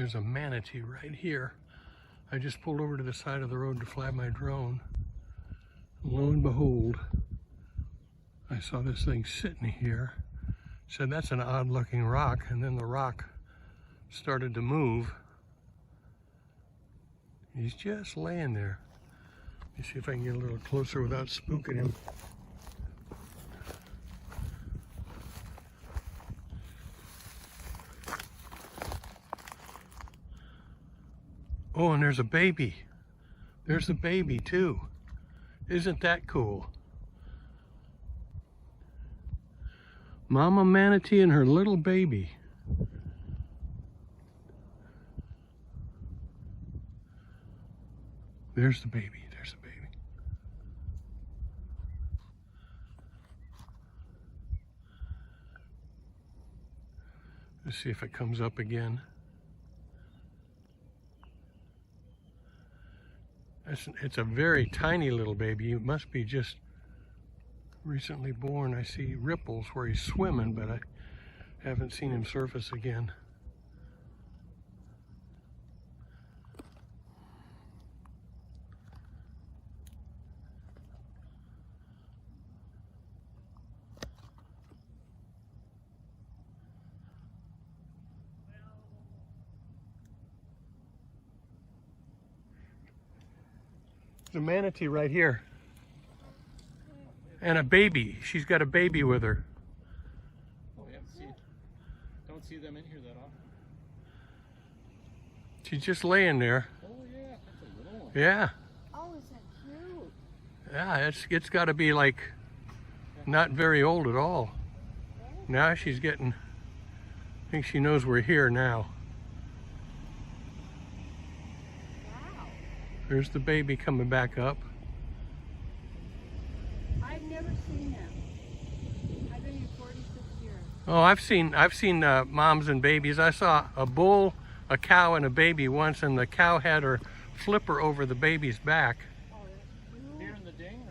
There's a manatee right here. I just pulled over to the side of the road to fly my drone. Lo and behold, I saw this thing sitting here. Said that's an odd looking rock, and then the rock started to move. He's just laying there. Let me see if I can get a little closer without spooking him. Oh, and there's a baby. There's a baby too. Isn't that cool? Mama manatee and her little baby. There's the baby. There's the baby. Let's see if it comes up again. It's a very tiny little baby. It must be just recently born. I see ripples where he's swimming, but I haven't seen him surface again. There's a manatee right here. And a baby. She's got a baby with her. Oh, yeah, don't see them in here that often. She's just laying there. Oh yeah, that's a little one. Yeah. Oh, is that cute? Yeah, it's got to be like not very old at all. Now she's getting, I think she knows we're here now. Wow. There's the baby coming back up. I've never seen them. I've been here 46 years. Oh, I've seen moms and babies. I saw a bull, a cow, and a baby once, and the cow had her flipper over the baby's back. Oh, that's cute. Here in the ding,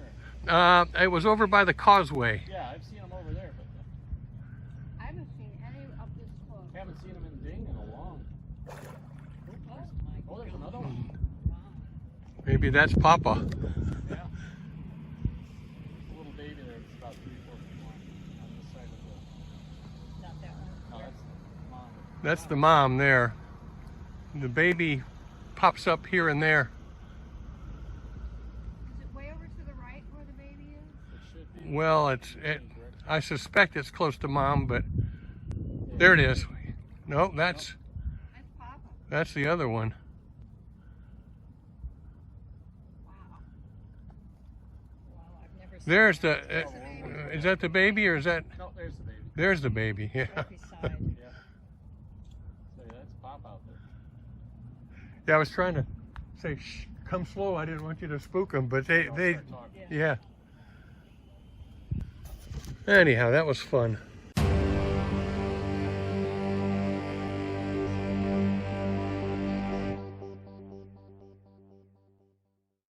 or? It was over by the causeway. Yeah, I've seen them over there, but I haven't seen any up this close. haven't seen them in the ding in a long. Oh, there's another one. Maybe that's Papa. Yeah. A little baby there. It's about 3-4 feet long on this side of the. Not that one. No, that's the mom. That's the mom there. The baby pops up here and there. Is it way over to the right where the baby is? It should be. Well, I suspect it's close to mom, but there it is. No, That's Papa. that's the other one. Wow. Wow, I've never seen There's that. the, is that the baby or is that? No, there's the baby. There's the baby, yeah. Right beside. Yeah. So yeah, that's Pop out there. Yeah, I was trying to say, shh, come slow. I didn't want you to spook them, but they Start talking. yeah. Anyhow, that was fun.